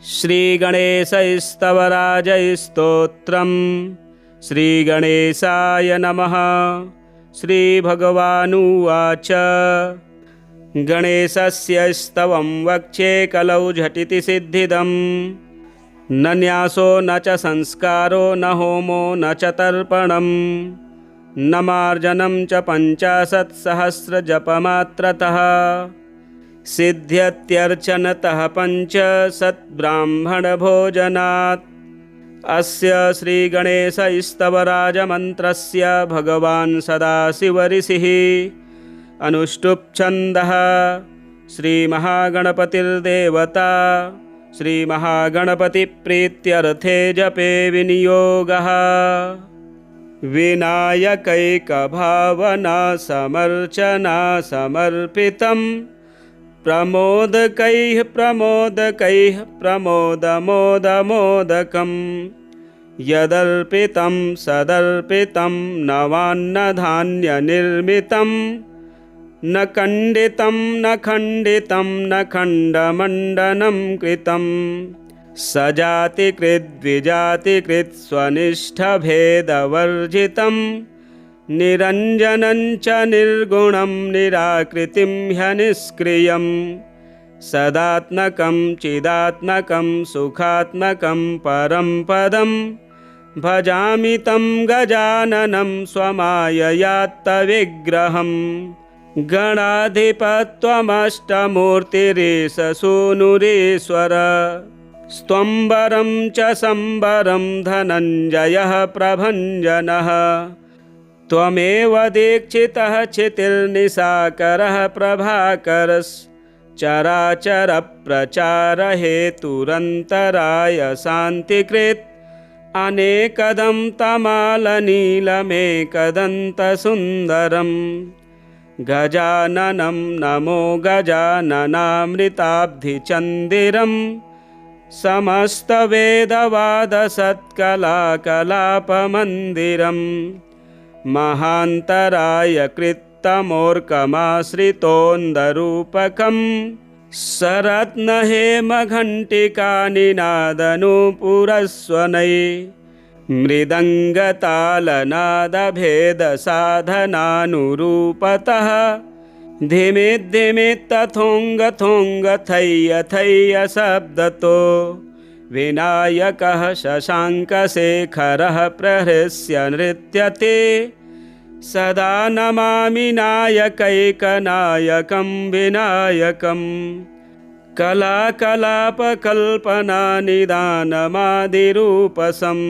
श्रीगणेशस्तवराजस्तोत्रम् श्रीगणेशाय नमः। श्रीभगवानुवाच गणेशस्य स्तवं वक्ष्ये कलौ झटिति सिद्धिदम्। न न्यासो न च संस्कारो न होमो न च तर्पणम् न मार्जनं च 50 जपमात्रतः सिद्ध्यत्यर्चनतः 5 ब्राह्मणभोजनात्। अस्य श्रीगणेशस्तवराजमन्त्रस्य भगवान् सदाशिव ऋषिः अनुष्टुप्छन्दः श्रीमहागणपतिर्देवता। श्रीमहागणपतिप्रीत्यर्थे जपे विनियोगः। विनायकैकभावना समर्चना समर्पितं प्रमोदकैः प्रमोदमोदमोदकं यदर्पितं सदर्पितं नवान्नधान्यनिर्मितं न खण्डितं न खण्डितं न खण्डमण्डनं कृतं सजातिकृद्विजातिकृत् स्वनिष्ठभेदवर्जितं निरञ्जनं च निर्गुणं निराकृतिं ह्यनिष्क्रियं सदात्मकं चिदात्मकं सुखात्मकं परं पदं भजामि तं गजाननं स्वमाययात्तविग्रहम्। गणाधिपत्वमष्टमूर्तिरेष सूनुरीश्वर स्त्वम्बरं च सम्बरं धनञ्जयः प्रभञ्जनः। त्वमेव दीक्षितः क्षितिर्निशाकरः प्रभाकरश्चराचरप्रचारहेतुरन्तराय शान्तिकृत् अनेकदं तमालनीलमेकदन्तसुन्दरम्। गजाननं नमो गजाननामृताब्धिचन्दिरं समस्तवेदवादसत्कलाकलापमन्दिरम्। महान्तराय कृत्तमोर्कमाश्रितोन्दरूपकं सरत्नहेमघण्टिकानिनादनूपुरस्वनै मृदङ्गतालनादभेदसाधनानुरूपतः धिमिद्धिमित्तथोङ्गथोङ्गथय्यथय्य शब्दतो विनायकः शशाङ्कशेखरः प्रहृष्य नृत्यते। सदा नमामि नायकैकनायकं विनायकं कलाकलापकल्पनानिदानमादिरूपसं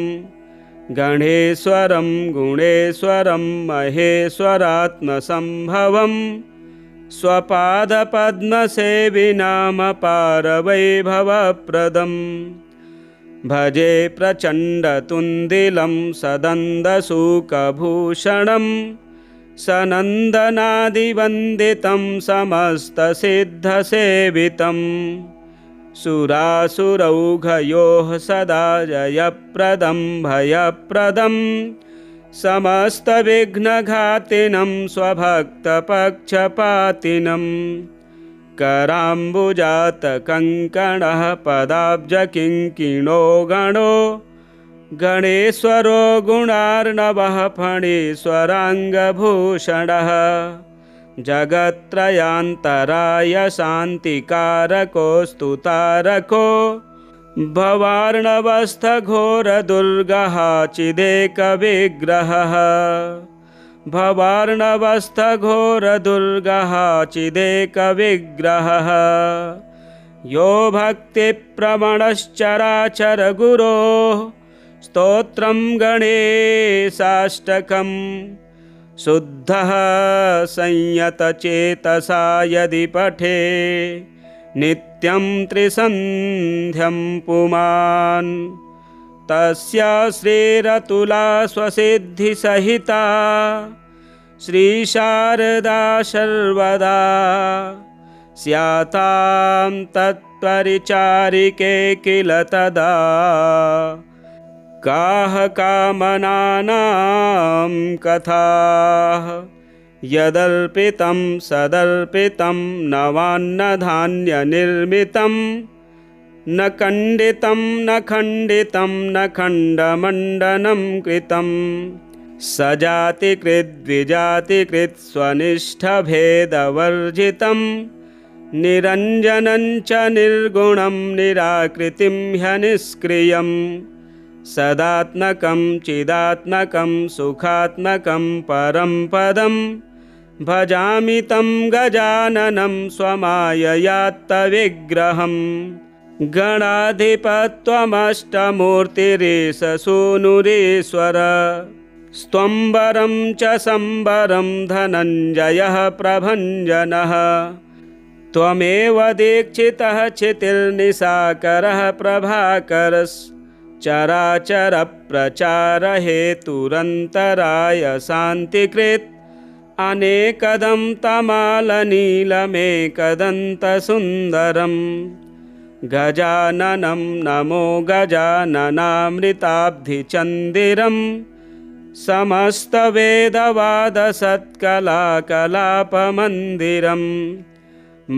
गणेश्वरं गुणेश्वरं महेश्वरात्मसम्भवं स्वपादपद्मसेविनामपारवैभवप्रदम्। भजे प्रचण्डतुन्दिलं सदन्दसूकभूषणं सनन्दनादिवन्दितं समस्तसिद्धसेवितं। सुरासुरौघयोः सदा जयप्रदं भयप्रदं समस्तविघ्नघातिनं स्वभक्तपक्षपातिनं। कराम्बुजातकङ्कणः पदाब्जकिङ्किणो गणो गणेश्वरो गुणार्णवः फणीश्वराङ्गभूषणः। जगत्त्रयान्तराय शान्तिकारको स्तुतारको भवार्णवस्थघोरदुर्गः चिदेकविग्रहः। भवार्णवस्थघोरदुर्गः चिदेकविग्रहः। यो भक्तिप्रवणश्चराचरगुरोः स्तोत्रं गणेशाष्टकं शुद्धः संयतचेतसा यदि पठे नित्यं त्रिसन्ध्यं पुमान्। तस्य श्रीरतुला स्वसिद्धिसहिता श्रीशारदा सर्वदा स्यातां तत्परिचारिके किल तदा। काः कामनानां कथाः यदर्पितं सदर्पितं नवान्नधान्यनिर्मितं न खण्डितं न खण्डितं न खण्डमण्डनं कृतं सजातिकृद्विजातिकृत् स्वनिष्ठभेदवर्जितं निरञ्जनं च निर्गुणं निराकृतिं ह्यनिष्क्रियं सदात्मकं चिदात्मकं सुखात्मकं परं पदं भजामि तं गजाननं स्वमाययात्तविग्रहं गणाधिपत्वमष्टमूर्तिरेष सूनुरीश्वर स्त्वम्बरं च सम्बरं धनञ्जयः प्रभञ्जनः त्वमेव दीक्षितः क्षितिर्निशाकरः प्रभाकरश्चराचरप्रचारहेतुरन्तराय शान्तिकृत् अनेकदं तमालनीलमेकदन्तसुन्दरं गजाननं नमो गजाननामृताब्धिचन्दिरं समस्तवेदवादसत्कलाकलापमन्दिरं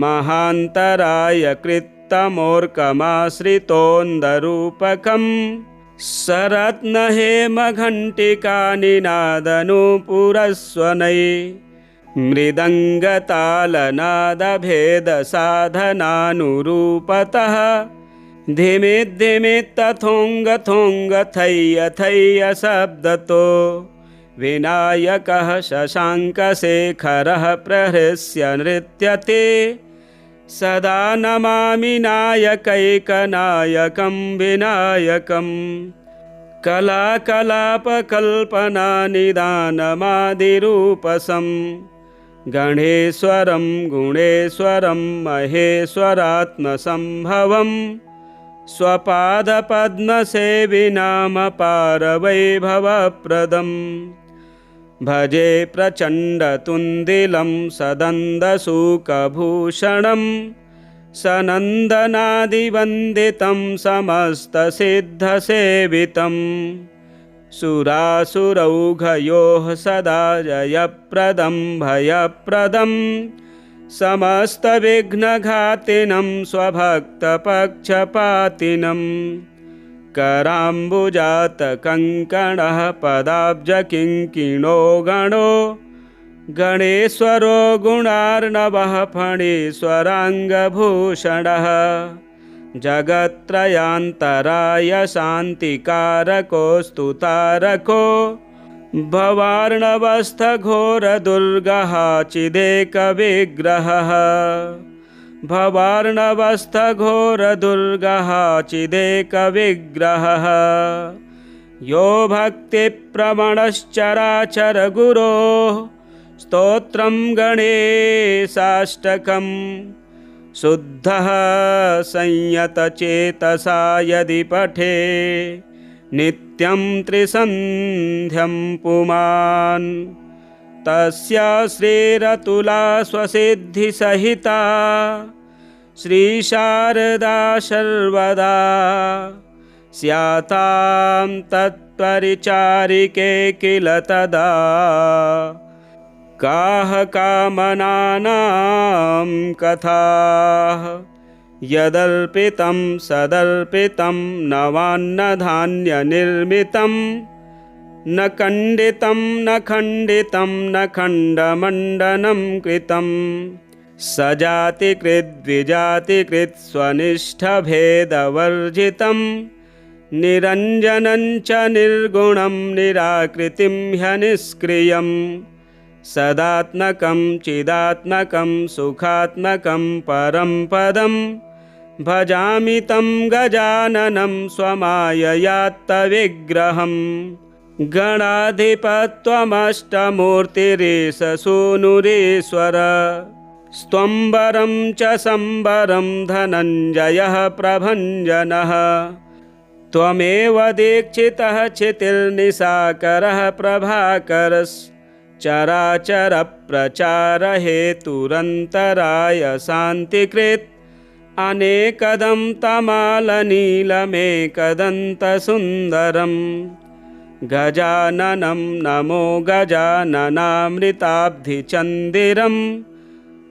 महान्तराय कृत्तमोर्कमाश्रितोन्दरूपकं सरत्नहेमघण्टिकानिनादनूपुरस्वनै मृदङ्गतालनादभेदसाधनानुरूपतः धिमि धिमि तथोङ्ग थोङ्ग थय्य थय्य शब्दतो विनायकः शशाङ्कशेखरः प्रहृष्य नृत्यते सदा नमामि नायकैकनायकं विनायकं कलाकलापकल्पनानिदानमादिरूपसं गणेश्वरं गुणेश्वरं महेश्वरात्मसम्भवं स्वपादपद्मसेविनामपारवैभवप्रदं भजे प्रचण्डतुन्दिलं सदन्दसूकभूषणं सनन्दनादिवन्दितं समस्तसिद्धसेवितं सुरासुरौघयोः सदा जयप्रदं भयप्रदं समस्तविघ्नघातिनं स्वभक्तपक्षपातिनं कराम्बुजातकङ्कणः पदाब्जकिङ्किणो गणो गणेश्वरो गुणार्णवः फणीश्वराङ्गभूषणः जगत्त्रयान्तराय शान्तिकारको स्तुतारको भवार्णवस्थघोरदुर्गः चिदेकविग्रहः भवार्णवस्थघोरदुर्गः चिदेकविग्रहः यो भक्तिप्रवणश्चराचरगुरोः स्तोत्रं गणेशाष्टकं शुद्धः संयतचेतसा यदि पठे नित्यं त्रिसन्ध्यं पुमान् तस्य श्रीरतुला स्वसिद्धिसहिता श्रीशारदा सर्वदा स्यातां तत्परिचारिके किल तदा काः कामनानां कथाः यदर्पितं सदर्पितं नवान्नधान्यनिर्मितं न खण्डितं न खण्डितं न खण्डमण्डनं कृतं सजातिकृद्विजातिकृत् स्वनिष्ठभेदवर्जितं निरञ्जनं च निर्गुणं निराकृतिं ह्यनिष्क्रियं सदात्मकं चिदात्मकं सुखात्मकं परं पदं भजामि तं गजाननं स्वमाययात्तविग्रहं गणाधिपत्वमष्टमूर्तिरेष सूनुरीश्वर स्त्वम्बरं च सम्बरं धनञ्जयः प्रभञ्जनः त्वमेव दीक्षितः क्षितिर्निशाकरः प्रभाकरश्चराचरप्रचारहेतुरन्तराय शान्तिकृत् अनेकदं तमालनीलमेकदन्तसुन्दरं गजाननं नमो गजाननामृताब्धिचन्दिरं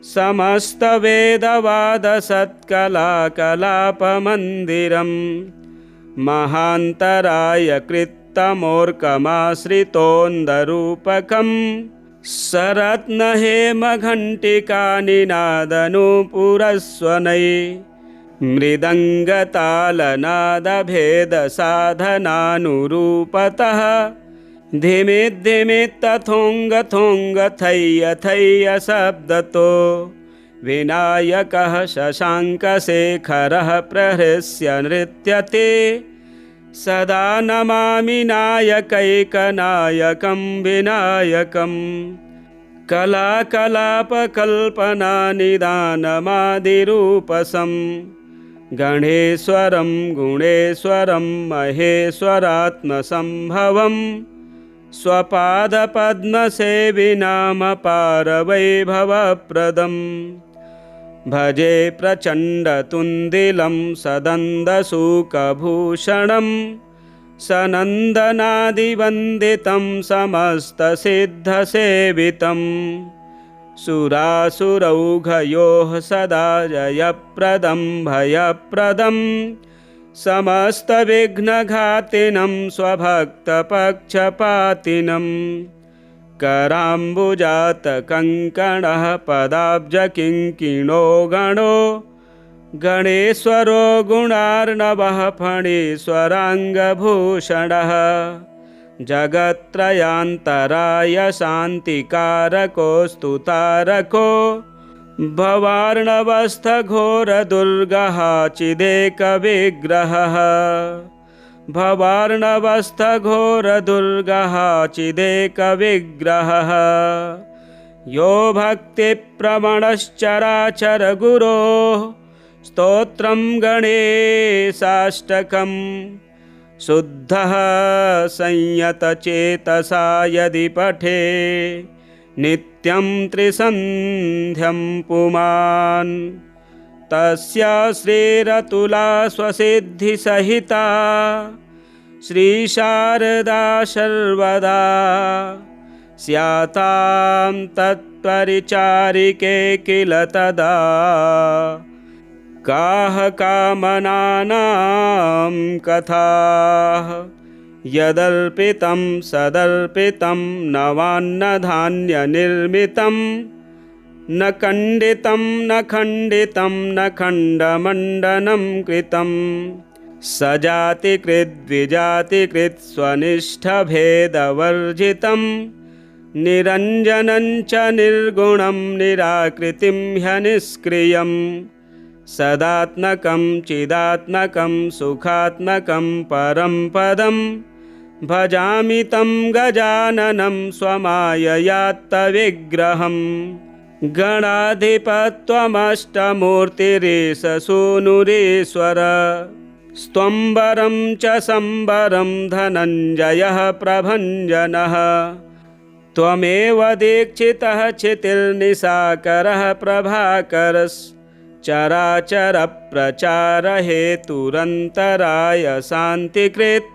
समस्तवेदवादसत्कलाकलापमन्दिरं महान्तराय कृत्तमोर्कमाश्रितोन्दरूपकं सरत्नहेमघण्टिकानिनादनूपुरस्वनै मृदङ्गतालनादभेदसाधनानुरूपतः धिमिद्धिमित्तथोङ्गथोङ्गथय्य शब्दतो विनायकः शशाङ्कशेखरः प्रहृष्य नृत्यते सदा नमामि नायकैकनायकं विनायकं कलाकलापकल्पनानिदानमादिरूपसं गणेश्वरं गुणेश्वरं महेश्वरात्मसम्भवं स्वपादपद्मसेविनामपारवैभवप्रदं भजे प्रचण्डतुन्दिलं सदन्दसूकभूषणं सनन्दनादिवन्दितं समस्तसिद्धसेवितं सुरासुरौघयोः सदा जयप्रदं भयप्रदं समस्तविघ्नघातिनं स्वभक्तपक्षपातिनं कराम्बुजातकङ्कणः पदाब्जकिङ्किणो गणो गणेश्वरो गुणार्णवः फणीश्वराङ्गभूषणः जगत्त्रयान्तराय शान्तिकारको स्तुतारको भवार्णवस्थघोरदुर्गः चिदेकविग्रहः भवार्णवस्थघोरदुर्गः चिदेकविग्रहः यो भक्तिप्रवणश्चराचरगुरोः स्तोत्रं गणेशाष्टकं शुद्धः संयतचेतसा यदि पठे नित्यं त्रिसन्ध्यं पुमान् तस्य श्रीरतुला स्वसिद्धिसहिता श्रीशारदा सर्वदा स्यातां तत्परिचारिके किल तदा काः कामनानां कथाः यदर्पितं सदर्पितं नवान्नधान्यनिर्मितं न खण्डितं न खण्डितं न खण्डमण्डनं कृतं सजातिकृद्विजातिकृत् स्वनिष्ठभेदवर्जितं निरञ्जनं च निर्गुणं निराकृतिं ह्यनिष्क्रियं सदात्मकं चिदात्मकं सुखात्मकं परं पदं भजामि तं गजाननं स्वमाययात्तविग्रहं गणाधिपत्वमष्टमूर्तिरेष सूनुरीश्वर स्त्वम्बरं च सम्बरं धनञ्जयः प्रभञ्जनः त्वमेव दीक्षितः क्षितिर्निशाकरः प्रभाकरश्चराचरप्रचारहेतुरन्तराय शान्तिकृत्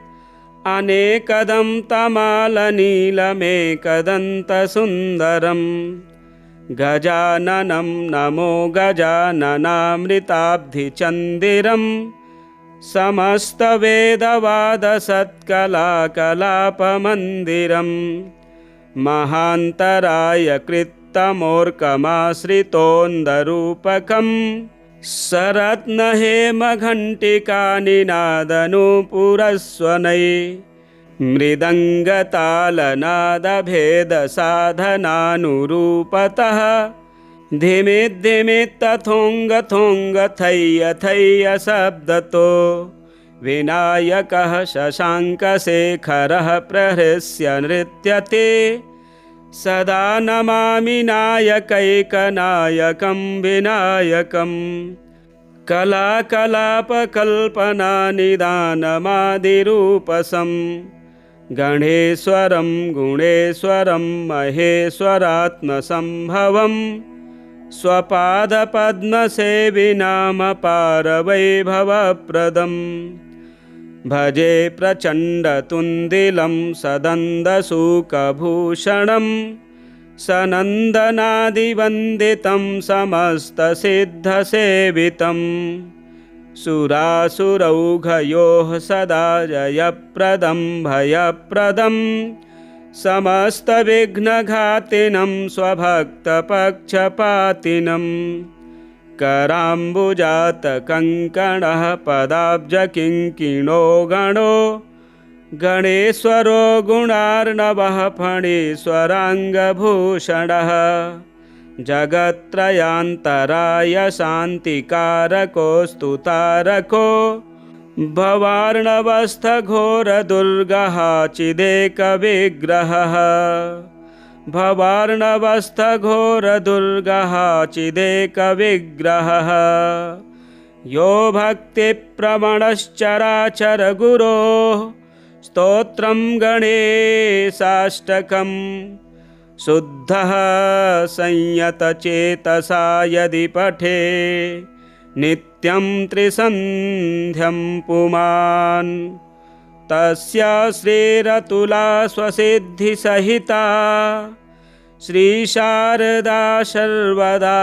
अनेकदं तमालनीलमेकदन्तसुन्दरं गजाननं नमो गजाननामृताब्धिचन्दिरं समस्तवेदवादसत्कलाकलापमन्दिरं महान्तराय कृत्तमोर्कमाश्रितोन्दरूपकं सरत्नहेमघण्टिकानिनादनूपुरस्वनै मृदङ्गतालनादभेदसाधनानुरूपतः धिमिद्धिमित्तथोङ्गथोङ्गथय्य शब्दतो विनायकः शशाङ्कशेखरः प्रहृष्य नृत्यते सदा नमामि नायकैकनायकं विनायकं कलाकलापकल्पनानिदानमादिरूपसं गणेश्वरं गुणेश्वरं महेश्वरात्मसम्भवं स्वपादपद्मसेविनामपारवैभवप्रदं भजे प्रचण्डतुन्दिलं सदन्दसूकभूषणं सनन्दनादिवन्दितं समस्तसिद्धसेवितं सुरासुरौघयोः सदा जयप्रदं भयप्रदं समस्तविघ्नघातिनं स्वभक्तपक्षपातिनं कराम्बुजातकङ्कणः पदाब्जकिङ्किणो गणो गणेश्वरो गुणार्णवः फणीश्वराङ्गभूषणः जगत्त्रयान्तराय शान्तिकारको स्तुतारको भवार्णवस्थघोरदुर्गः चिदेकविग्रहः भवार्णवस्थघोरदुर्गः चिदेकविग्रहः यो भक्तिप्रवणश्चराचरगुरोः स्तोत्रं गणेशाष्टकं शुद्धः संयतचेतसा यदि पठे नित्यं त्रिसन्ध्यं पुमान् तस्य श्रीरतुला स्वसिद्धिसहिता श्रीशारदा सर्वदा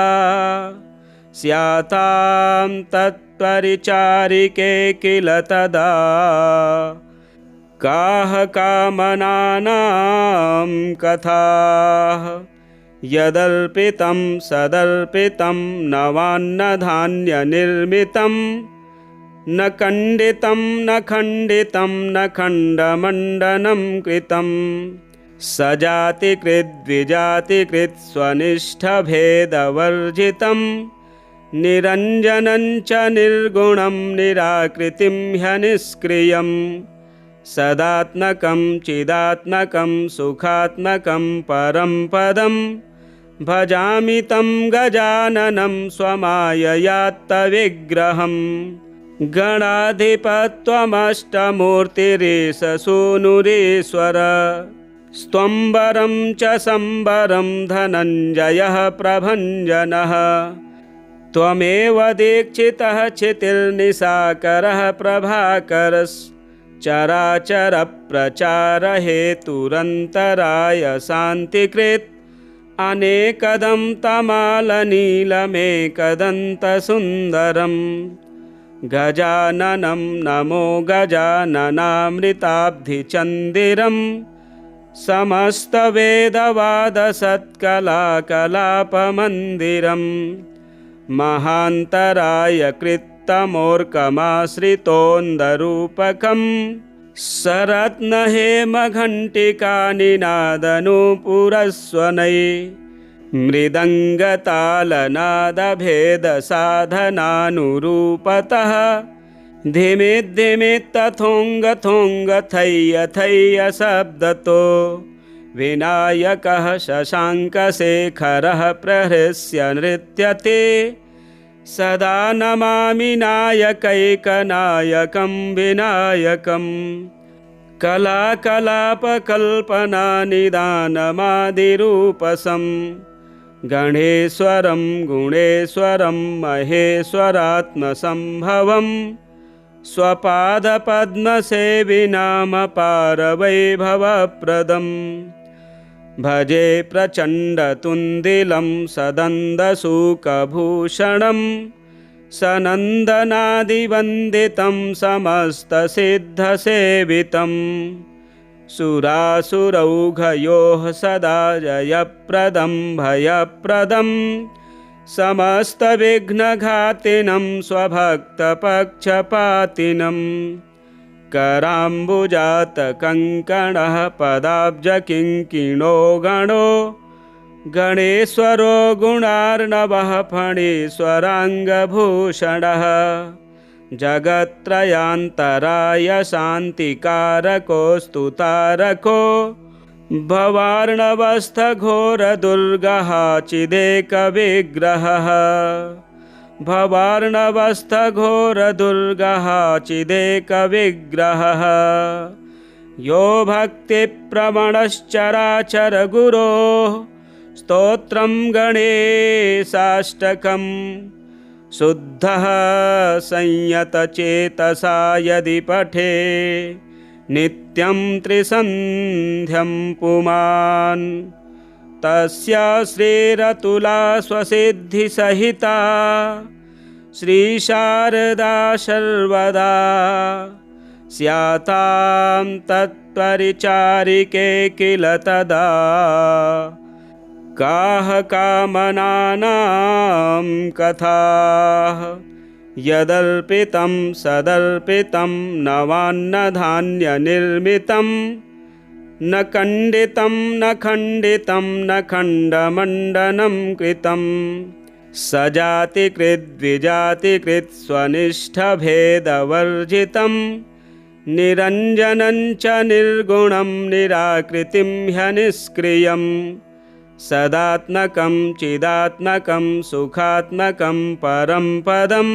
स्यातां तत्परिचारिके किल तदा काः कामनानां कथाः यदर्पितं सदर्पितं नवान्नधान्यनिर्मितं न खण्डितं न खण्डितं न खण्डमण्डनं कृतं सजातिकृद्विजातिकृत् स्वनिष्ठभेदवर्जितं निरञ्जनं च निर्गुणं निराकृतिं ह्यनिष्क्रियं सदात्मकं चिदात्मकं सुखात्मकं परं पदं भजामि तं गजाननं स्वमाययात्तविग्रहं गणाधिपत्वमष्टमूर्तिरेष सूनुरीश्वर स्त्वम्बरं च सम्बरं धनञ्जयः प्रभञ्जनः त्वमेव दीक्षितः क्षितिर्निशाकरः प्रभाकरश्चराचरप्रचारहेतुरन्तराय शान्तिकृत् अनेकदं तमालनीलमेकदन्तसुन्दरं गजाननं नमो गजाननामृताब्धिचन्दिरं समस्तवेदवादसत्कलाकलापमन्दिरं महान्तराय कृत्तमोर्कमाश्रितोन्दरूपकं सरत्नहेमघण्टिकानिनादनूपुरस्वनै मृदङ्गतालनादभेदसाधनानुरूपतः धिमिद्धिमित्तथोङ्गथोङ्गथय्यथय्य शब्दतो विनायकः शशाङ्कशेखरः प्रहृष्य नृत्यते सदा नमामि नायकैकनायकं विनायकं कलाकलापकल्पनानिदानमादिरूपसं गणेश्वरं गुणेश्वरं महेश्वरात्मसम्भवं स्वपादपद्मसेविनामपारवैभवप्रदं भजे प्रचण्डतुन्दिलं सदन्दसूकभूषणं सनन्दनादिवन्दितं समस्तसिद्धसेवितं सुरासुरौघयोः सदा जयप्रदं भयप्रदं समस्तविघ्नघातिनं स्वभक्तपक्षपातिनं कराम्बुजातकङ्कणः पदाब्जकिङ्किणो गणो गणेश्वरो गुणार्णवः फणीश्वराङ्गभूषणः जगत्त्रयान्तराय शान्तिकारको स्तुतारको भवार्णवस्थघोरदुर्गः चिदेकविग्रहः भवार्णवस्थघोरदुर्गः चिदेकविग्रहः यो भक्तिप्रवणश्चराचरगुरोः स्तोत्रं गणेशाष्टकं शुद्धः संयतचेतसा यदि पठे नित्यं त्रिसन्ध्यं पुमान् तस्य श्रीरतुला स्वसिद्धिसहिता श्रीशारदा सर्वदा स्यातां तत्परिचारिके किल तदा काः कामनानां कथाः यदर्पितं सदर्पितं नवान्नधान्यनिर्मितं न खण्डितं न खण्डितं न खण्डमण्डनं कृतं सजातिकृद्विजातिकृत् स्वनिष्ठभेदवर्जितं निरञ्जनं च निर्गुणं निराकृतिं ह्यनिष्क्रियं सदात्मकं चिदात्मकं सुखात्मकं परं पदं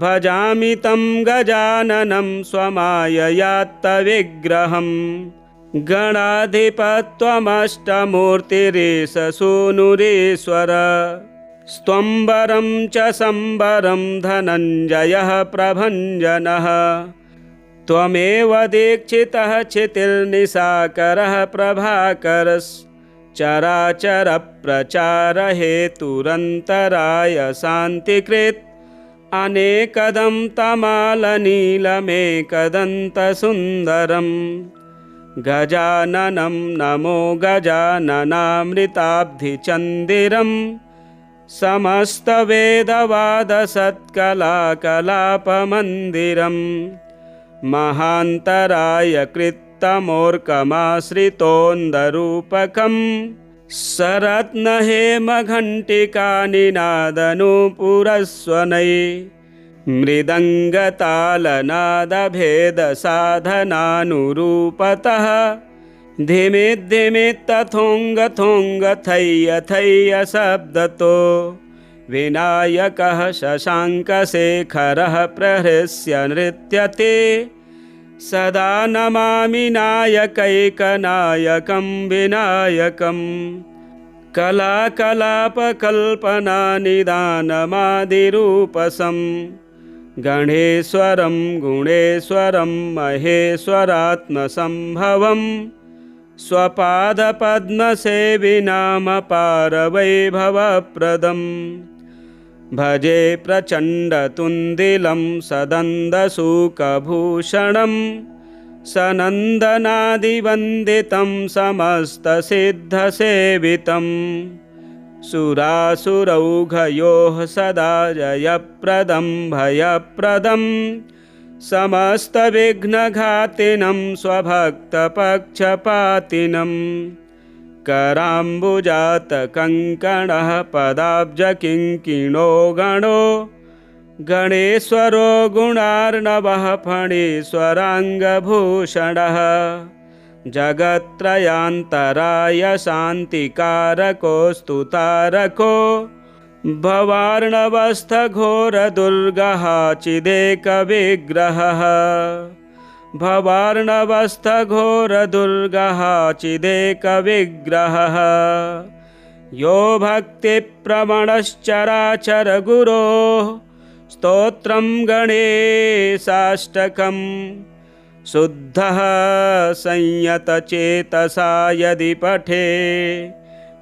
भजामि तं गजाननं स्वमाययात्तविग्रहं गणाधिपत्वमष्टमूर्तिरेष सूनुरीश्वर स्त्वम्बरं च सम्बरं धनञ्जयः प्रभञ्जनः त्वमेव दीक्षितः क्षितिर्निशाकरः प्रभाकरश्चराचरप्रचारहेतुरन्तराय शान्तिकृत् अनेकदं तमालनीलमेकदन्तसुन्दरं गजाननं नमो गजाननामृताब्धिचन्दिरं समस्तवेदवादसत्कलाकलापमन्दिरं महान्तराय कृत्तमोर्कमाश्रितोन्दरूपकं सरत्नहेमघण्टिकानिनादनूपुरस्वनै मृदङ्गतालनादभेदसाधनानुरूपतः धिमि धिमि तथोङ्ग थोङ्ग थय्य थय्य शब्दतो विनायकः शशाङ्कशेखरः प्रहृष्य नृत्यते सदा नमामि नायकैकनायकं विनायकं कलाकलापकल्पनानिदानमादिरूपसं गणेश्वरं गुणेश्वरं महेश्वरात्मसम्भवं स्वपादपद्मसेविनामपारवैभवप्रदं भजे प्रचण्डतुन्दिलं सदन्दसूकभूषणं सनन्दनादिवन्दितं समस्तसिद्धसेवितं सुरासुरौघयोः सदा जयप्रदं भयप्रदं समस्तविघ्नघातिनं स्वभक्तपक्षपातिनं कराम्बुजातकङ्कणः पदाब्जकिङ्किणो गणो गणेश्वरो गुणार्णवः फणीश्वराङ्गभूषणः जगत्त्रयान्तराय शान्तिकारको स्तुतारको भवार्णवस्थघोरदुर्गः चिदेकविग्रहः भवार्णवस्थघोरदुर्गः चिदेकविग्रहः यो भक्तिप्रवणश्चराचरगुरोः स्तोत्रं गणेशाष्टकं शुद्धः संयतचेतसा यदि पठे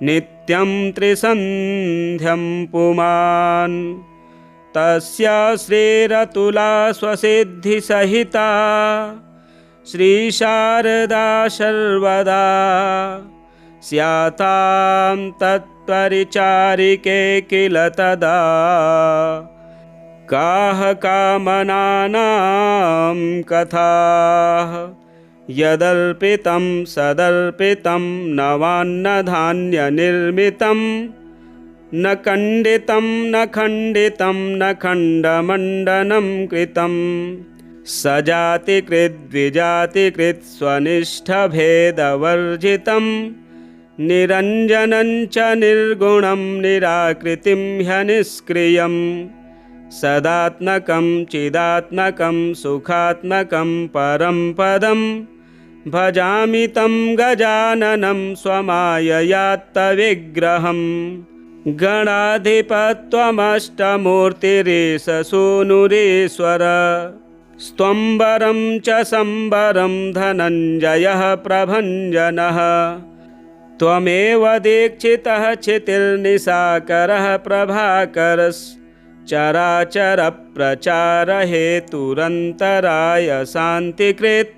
नित्यं त्रिसन्ध्यं पुमान् तस्य श्रीरतुला स्वसिद्धिसहिता श्रीशारदा सर्वदा स्यातां तत्परिचारिके किल तदा काः कामनानां कथाः यदर्पितं सदर्पितं नवान्नधान्यनिर्मितं न खण्डितं न खण्डितं न खण्डमण्डनं कृतं सजातिकृद्विजातिकृत् स्वनिष्ठभेदवर्जितं निरञ्जनं च निर्गुणं निराकृतिं ह्यनिष्क्रियं सदात्मकं चिदात्मकं सुखात्मकं परं पदं भजामि तं गजाननं स्वमाययात्तविग्रहं गणाधिपत्वमष्टमूर्तिरेष सूनुरीश्वर स्त्वम्बरं च सम्बरं धनञ्जयः प्रभञ्जनः त्वमेव दीक्षितः क्षितिर्निशाकरः प्रभाकरश्चराचरप्रचारहेतुरन्तराय शान्तिकृत्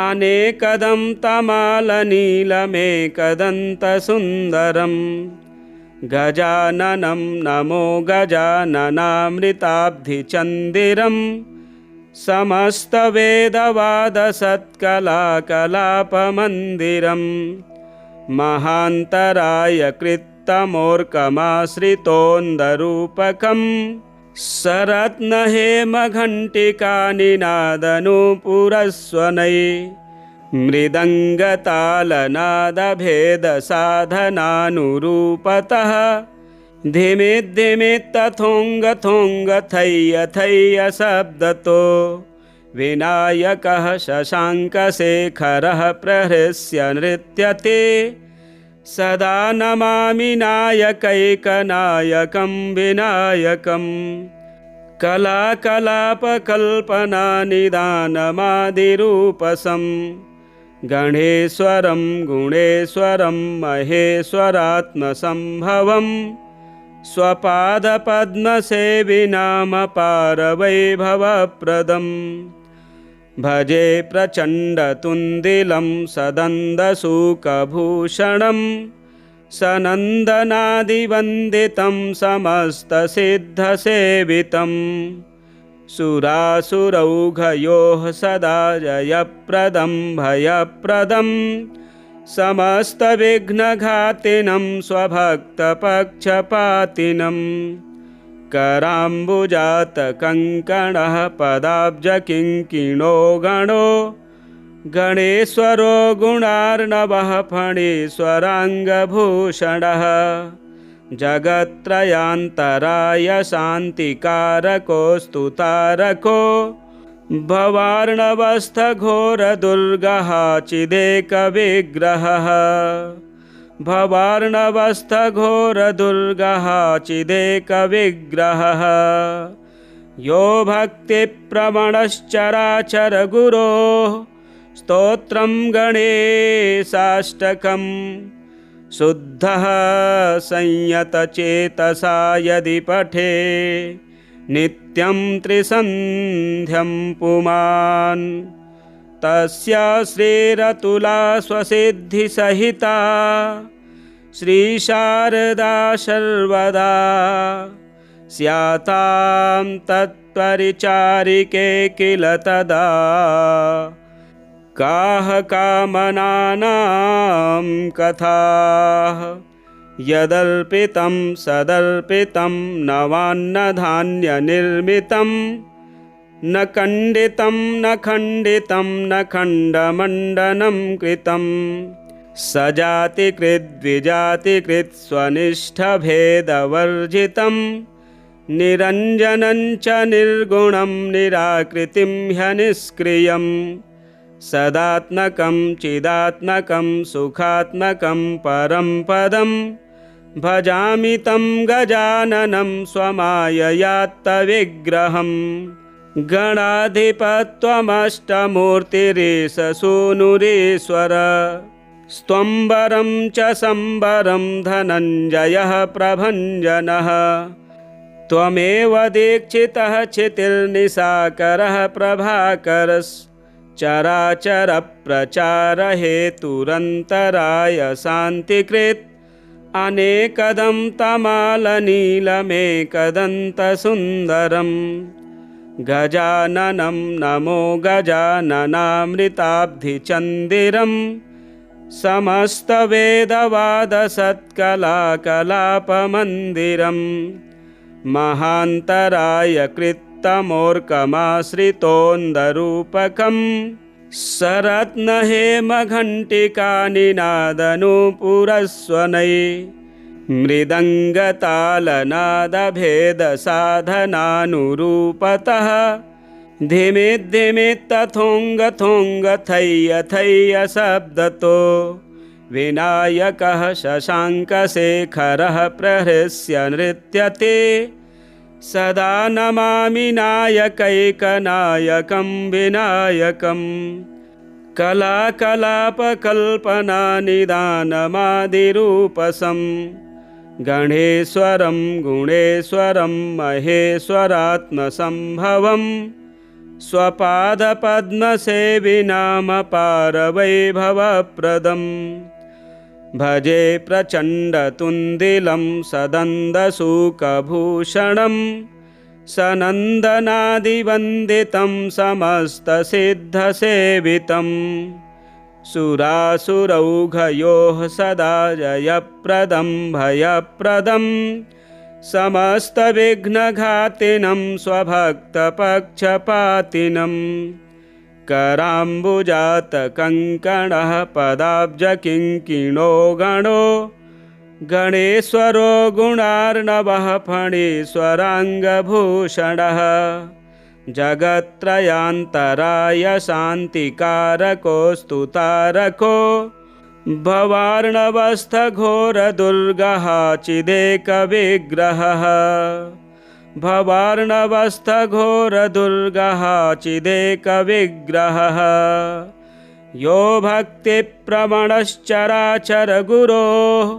अनेकदं तमालनीलमेकदन्तसुन्दरम् गजाननं नमो गजाननामृताब्धिचन्दिरम् समस्तवेदवादसत्कलाकलापमन्दिरम् महान्तराय कृत्तमोर्कमाश्रितोन्दरूपकम् सरत्नहेमघण्टिकानिनादनूपुरस्वनै मृदङ्गतालनादभेदसाधनानुरूपतः धिमिद्धिमित्तथोङ्गथोङ्गथय्य शब्दतो विनायकः शशाङ्कशेखरः प्रहृष्य नृत्यते सदा नमामि नायकैकनायकं विनायकम् कलाकलापकल्पनानिदानमादिरूपसं गणेश्वरं गुणेश्वरं महेश्वरात्मसम्भवं स्वपादपद्मसेविनामपारवैभवप्रदम् भजे प्रचण्डतुन्दिलं सदन्दसूकभूषणं सनन्दनादिवन्दितं समस्तसिद्धसेवितं सुरासुरौघयोः सदा जयप्रदं भयप्रदं समस्तविघ्नघातिनं स्वभक्तपक्षपातिनं कराम्बुजातकङ्कणः पदाब्जकिङ्किणो गणो गणेश्वरो गुणार्णवः फणीश्वराङ्गभूषणः जगत्त्रयान्तराय शान्तिकारको स्तुतारको भवार्णवस्थघोरदुर्गः चिदेकविग्रहः भवार्णवस्थघोरदुर्गः चिदेकविग्रहः यो भक्तिप्रवणश्चराचरगुरोः स्तोत्रं गणेशाष्टकम् शुद्धः संयतचेतसा यदि पठे नित्यं त्रिसन्ध्यं पुमान् तस्य श्रीरतुला स्वसिद्धिसहिता श्रीशारदा सर्वदा स्यातां तत्परिचारिके किल तदा काः कामनानां कथाः यदर्पितं सदर्पितं नवान्नधान्यनिर्मितं न खण्डितं न खण्डितं न खण्डमण्डनं कृतं सजातिकृद्विजातिकृत् स्वनिष्ठभेदवर्जितं निरञ्जनं च निर्गुणं निराकृतिं ह्यनिष्क्रियम् सदात्मकं चिदात्मकं सुखात्मकं परं पदं भजामि तं गजाननं स्वमाययात्तविग्रहं गणाधिपत्वमष्टमूर्तिरीश सूनुरीश्वर स्त्वम्बरं च सम्बरं धनञ्जयः प्रभञ्जनः त्वमेव दीक्षितः क्षितिर्निशाकरः प्रभाकरश्चराचरप्रचारहेतुरन्तराय शान्तिकृत् अनेकदं तमालनीलमेकदन्तसुन्दरम् गजाननं नमो गजाननामृताब्धिचन्दिरम् समस्तवेदवादसत्कलाकलापमन्दिरम् महान्तराय कृत्तमोर्कमाश्रितोन्दरूपकम् सरत्नहेमघण्टिकानिनादनूपुरस्वनै मृदङ्गतालनादभेदसाधनानुरूपतः धिमिद्धिमित्तथोङ्गथोङ्गथय्य शब्दतो विनायकः शशाङ्कशेखरः प्रहृष्य नृत्यते सदा नमामि नायकैकनायकं विनायकम् कलाकलापकल्पनानिदानमादिरूपसं गणेश्वरं गुणेश्वरं महेश्वरात्मसंभवं स्वपादपद्मसेविनामपारवैभवप्रदम् भजे प्रचण्डतुन्दिलं सदन्दसूकभूषणं सनन्दनादिवन्दितं समस्तसिद्धसेवितं सुरासुरौघयोः सदा जयप्रदं भयप्रदं समस्तविघ्नघातिनं स्वभक्तपक्षपातिनं कराम्बुजातकङ्कणः पदाब्जकिङ्किणो गणो गणेश्वरो गुणार्णवः फणीश्वराङ्गभूषणः जगत्त्रयान्तराय शान्तिकारको स्तुतारको भवार्णवस्थघोरदुर्गः चिदेकविग्रहः भवार्णवस्थघोरदुर्गः चिदेकविग्रहः यो भक्तिप्रवणश्चराचरगुरोः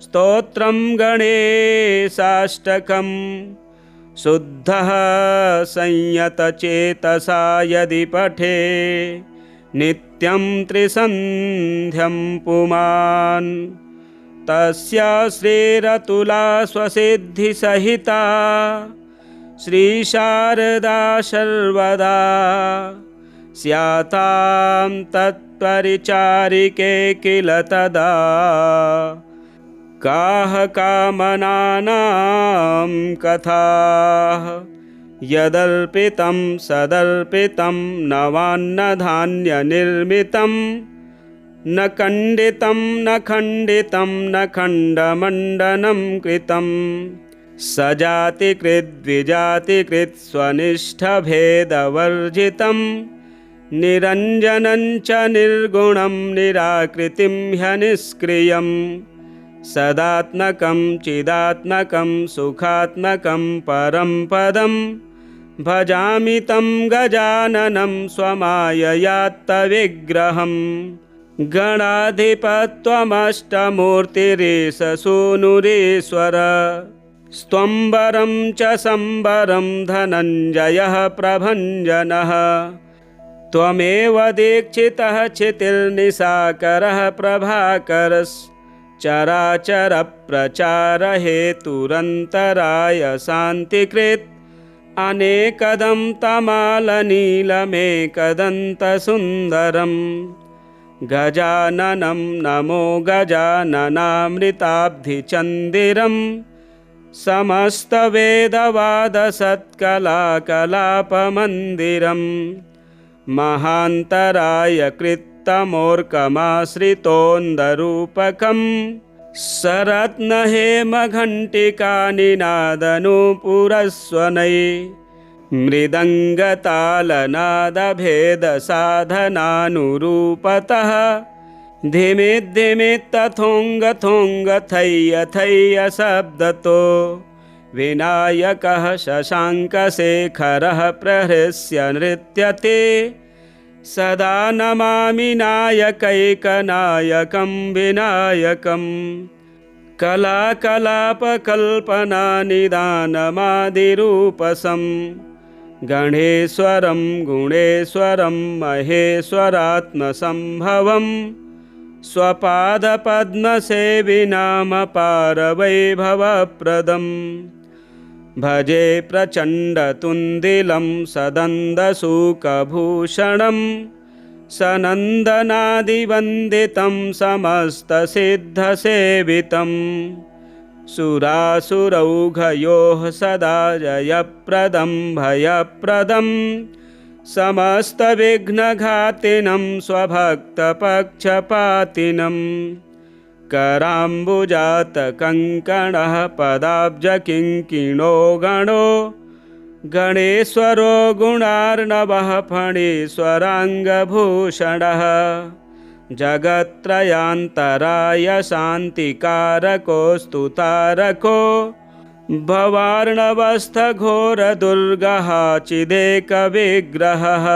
स्तोत्रं गणेशाष्टकं शुद्धः संयतचेतसा यदि पठे नित्यं त्रिसन्ध्यं पुमान् तस्य श्रीरतुला स्वसिद्धिसहिता श्रीशारदा सर्वदा स्यातां तत्परिचारिके किल तदा काः कामनानां कथाः यदर्पितं सदर्पितं नवान्नधान्यनिर्मितं न खण्डितं न खण्डितं न खण्डमण्डनं कृतं सजातिकृद्विजातिकृत् स्वनिष्ठभेदवर्जितं निरञ्जनं च निर्गुणं निराकृतिं ह्यनिष्क्रियं सदात्मकं चिदात्मकं सुखात्मकं परं पदं भजामि तं गजाननं स्वमाययात्तविग्रहम् गणाधिपत्वमष्टमूर्तिरेष सूनुरेश्वर स्त्वम्बरं च सम्बरं धनञ्जयः प्रभञ्जनः त्वमेव दीक्षितः क्षितिर्निशाकरः प्रभाकरश्चराचरप्रचारहेतुरन्तराय शान्तिकृत् अनेकदं तमालनीलमेकदन्तसुन्दरम् गजाननं नमो गजाननामृताब्धिचन्दिरं समस्तवेदवादसत्कलाकलापमन्दिरं महान्तराय कृत्तमोर्कमाश्रितोन्दरूपकं सरत्नहेमघण्टिकानिनादनूपुरस्वनै मृदङ्गतालनादभेदसाधनानुरूपतः धिमिद्धिमित्तथोङ्गथोङ्गथय्य शब्दतो विनायकः शशाङ्कशेखरः प्रहृष्य नृत्यते सदा नमामि नायकैकनायकं विनायकं कलाकलापकल्पनानिदानमादिरूपसं गणेश्वरं गुणेश्वरं महेश्वरात्मसंभवं स्वपादपद्मसेविनामपारवैभवप्रदं भजे प्रचण्डतुन्दिलं सदन्दसूकभूषणं सनन्दनादिवन्दितं समस्तसिद्धसेवितं सुरासुरौघयोः सदा जयप्रदं भयप्रदं समस्तविघ्नघातिनं स्वभक्तपक्षपातिनं कराम्बुजातकङ्कणः पदाब्जकिङ्किणो गणो गणेश्वरो गुणार्णवः फणीश्वराङ्गभूषणः जगत्त्रयान्तराय शान्तिकारको स्तुतारको भवार्णवस्थघोरदुर्गः चिदेकविग्रहः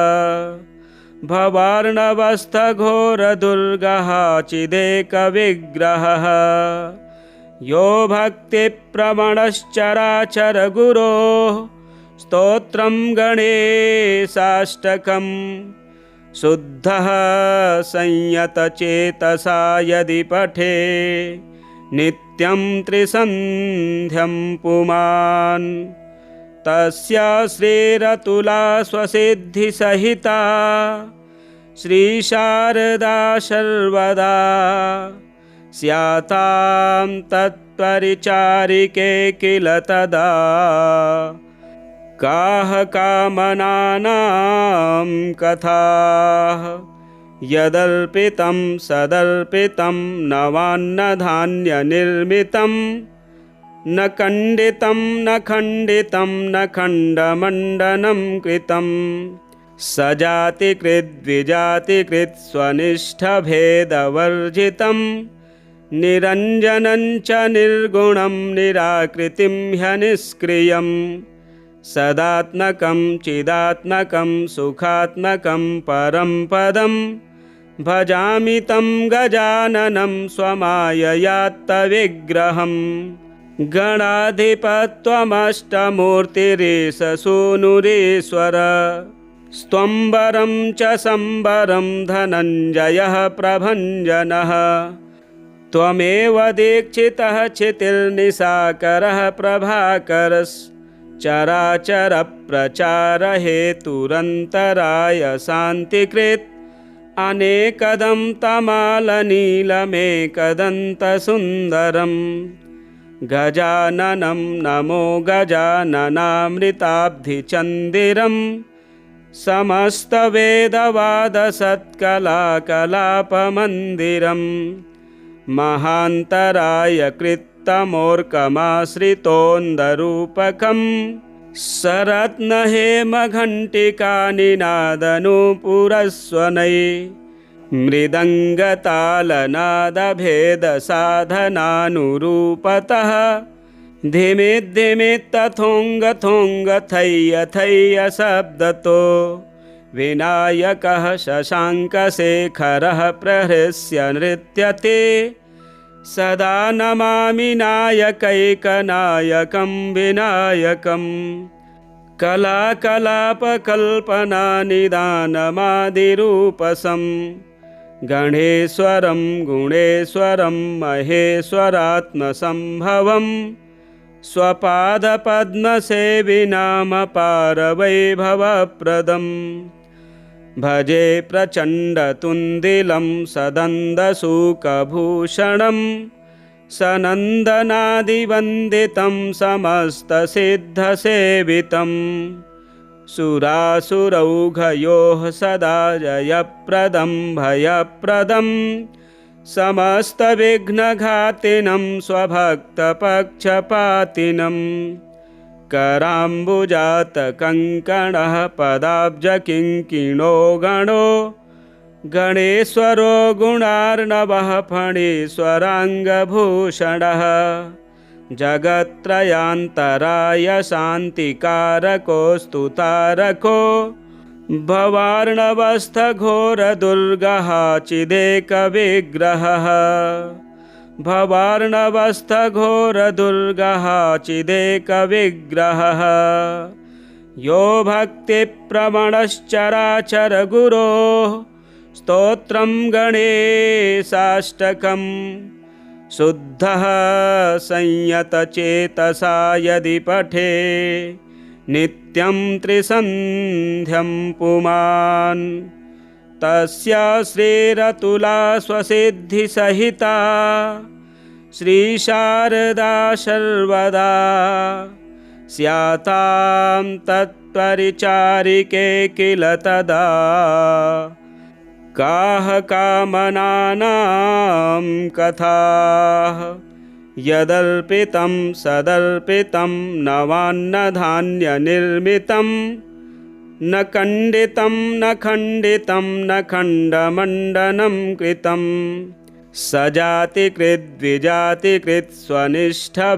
भवार्णवस्थघोरदुर्गः चिदेकविग्रहः यो भक्तिप्रवणश्चराचरगुरोः स्तोत्रं गणेशाष्टकम् शुद्धः संयतचेतसा यदि पठे नित्यं त्रिसन्ध्यं पुमान् तस्य श्रीरतुला स्वसिद्धिसहिता श्रीशारदा सर्वदा स्यातां तत्परिचारिके किल तदा काः कामनानां कथाः यदर्पितं सदर्पितं नवान्नधान्यनिर्मितं न खण्डितं न खण्डितं न खण्डमण्डनं कृतं सजातिकृद्विजातिकृत् स्वनिष्ठभेदवर्जितं निरञ्जनं च निर्गुणं निराकृतिं ह्यनिष्क्रियम् सदात्मकं चिदात्मकं सुखात्मकं परं पदं भजामि तं गजाननं स्वमाययात्तविग्रहं गणाधिपत्वमष्टमूर्तिरेष सूनुरीश्वर स्त्वम्बरं च सम्बरं धनञ्जयः प्रभञ्जनः त्वमेव दीक्षितः क्षितिर्निशाकरः प्रभाकरश्चराचरप्रचारहेतुरन्तराय शान्तिकृत् अनेकदं तमालनीलमेकदन्तसुन्दरं गजाननं नमो गजाननामृताब्धिचन्दिरं समस्तवेदवादसत्कलाकलापमन्दिरं महान्तराय कृत्तमोर्कमाश्रितोन्दरूपकं सरत्नहेमघण्टिकानिनादनूपुरस्वनै मृदङ्गतालनादभेदसाधनानुरूपतः धिमि धिमि तथोङ्ग थोङ्ग थय्य थय्य शब्दतो विनायकः शशाङ्कशेखरः प्रहृष्य नृत्यते सदा नमामि नायकैकनायकं विनायकं कलाकलापकल्पनानिदानमादिरूपसं गणेश्वरं गुणेश्वरं महेश्वरात्मसम्भवं स्वपादपद्मसेविनामपारवैभवप्रदम् भजे प्रचण्डतुन्दिलं सदन्दसूकभूषणं सनन्दनादिवन्दितं समस्तसिद्धसेवितं सुरासुरौघयोः सदा जयप्रदं भयप्रदं समस्तविघ्नघातिनं स्वभक्तपक्षपातिनं कराम्बुजातकङ्कणः पदाब्जकिङ्किणो गणो गणेश्वरो गुणार्णवः फणीश्वराङ्गभूषणः जगत्त्रयान्तराय शान्तिकारको स्तुतारको भवार्णवस्थघोरदुर्गः चिदेकविग्रहः भवार्णवस्थघोरदुर्गः चिदेकविग्रहः यो भक्तिप्रवणश्चराचरगुरोः स्तोत्रं गणेशाष्टकम् शुद्धः संयतचेतसा यदि पठे नित्यं त्रिसन्ध्यं पुमान् तस्य श्रीरतुला स्वसिद्धिसहिता श्रीशारदा सर्वदा स्यातां तत्परिचारिके किल तदा काः कामनानां कथाः यदर्पितं सदर्पितं नवान्नधान्यनिर्मितं न खण्डितं न खण्डितं न खण्डमण्डनं कृतं सजातिकृद्विजातिकृत् स्वनिष्ठभेदवर्जितं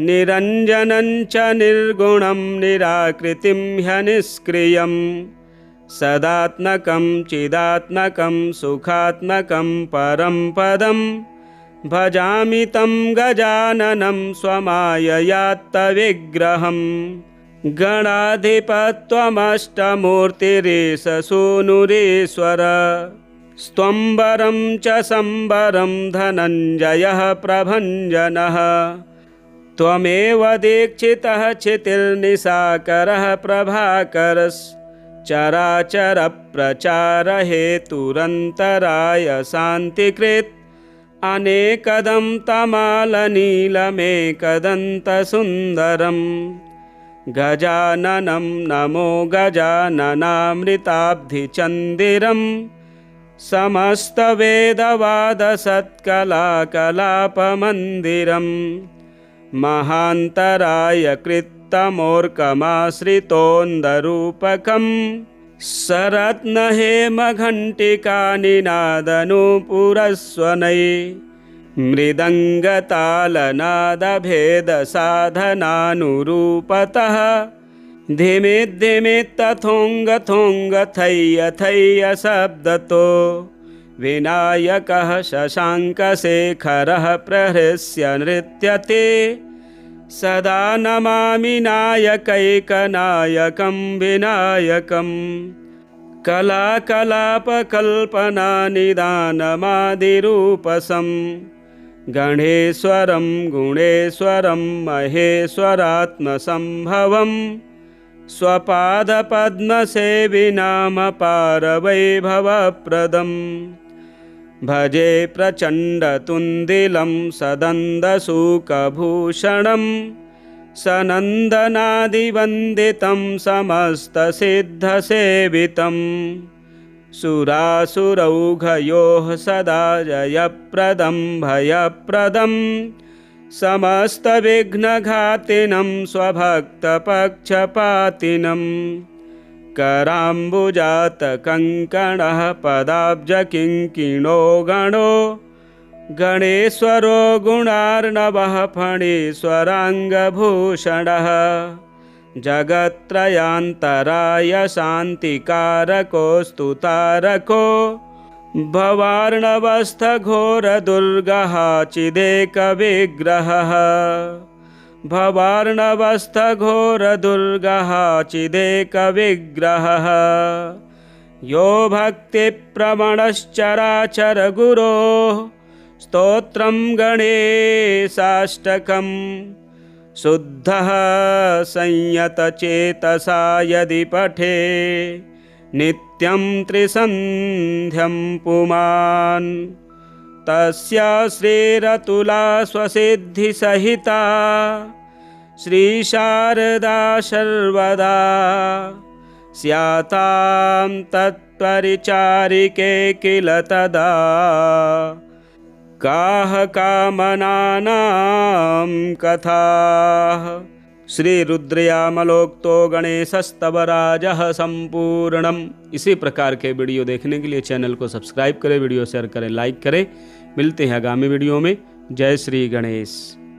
निरञ्जनं च निर्गुणं निराकृतिं ह्यनिष्क्रियम् सदात्मकं चिदात्मकं सुखात्मकं परं पदं भजामि तं गजाननं स्वमाययात्तविग्रहम् गणाधिपत्वमष्टमूर्तिरेष सूनुरीश्वर स्त्वम्बरं च सम्बरं धनञ्जयः प्रभञ्जनः त्वमेव दीक्षितः क्षितिर्निशाकरः प्रभाकरश्चराचरप्रचारहेतुरन्तराय शान्तिकृत् अनेकदं तमालनीलमेकदन्तसुन्दरम् गजाननं नमो गजाननामृताब्धिचन्दिरं समस्तवेदवादसत्कलाकलापमन्दिरम् महान्तराय कृत्तमोर्कमाश्रितोन्दरूपकम् सरत्नहेमघण्टिकानिनादनूपुरस्वनै मृदङ्गतालनादभेदसाधनानुरूपतः धिमिद्धिमित्तथोङ्गथोङ्गथय्य शब्दतो विनायकः शशाङ्कशेखरः प्रहृष्य नृत्यते सदा नमामि नायकैकनायकं विनायकम् कलाकलापकल्पनानिदानमादिरूपसं गणेश्वरं गुणेश्वरं महेश्वरात्मसम्भवं स्वपादपद्मसेविनामपारवैभवप्रदम् भजे प्रचण्डतुन्दिलं सदन्दसूकभूषणं सनन्दनादिवन्दितं समस्तसिद्धसेवितं सुरासुरौघयोः सदा जयप्रदं भयप्रदं समस्तविघ्नघातिनं स्वभक्तपक्षपातिनं कराम्बुजातकङ्कणः पदाब्जकिङ्किणो गणो गणेश्वरो गुणार्णवः फणीश्वराङ्गभूषणः जगत्त्रयान्तराय शान्तिकारकोऽस्तु तारको भवार्णवस्थघोरदुर्गः चिदेकविग्रहः भवार्णवस्थघोरदुर्गः चिदेकविग्रहः यो भक्तिप्रवणश्चराचरगुरोः स्तोत्रं गणेशाष्टकम् शुद्धः संयतचेतसा यदि पठे नित्यं त्रिसन्ध्यं पुमान् तस्य श्रीरतुला स्वसिद्धिसहिता श्रीशारदा सर्वदा स्यातां तत्परिचारिके किल तदा काः कामनानां कथाः। श्री रुद्रयामलोक्तो गणेशस्तवराजः संपूर्णम। इसी प्रकार के वीडियो देखने के लिए चैनल को सब्सक्राइब करें, वीडियो शेयर करें, लाइक करें। मिलते हैं आगामी वीडियो में। जय श्री गणेश।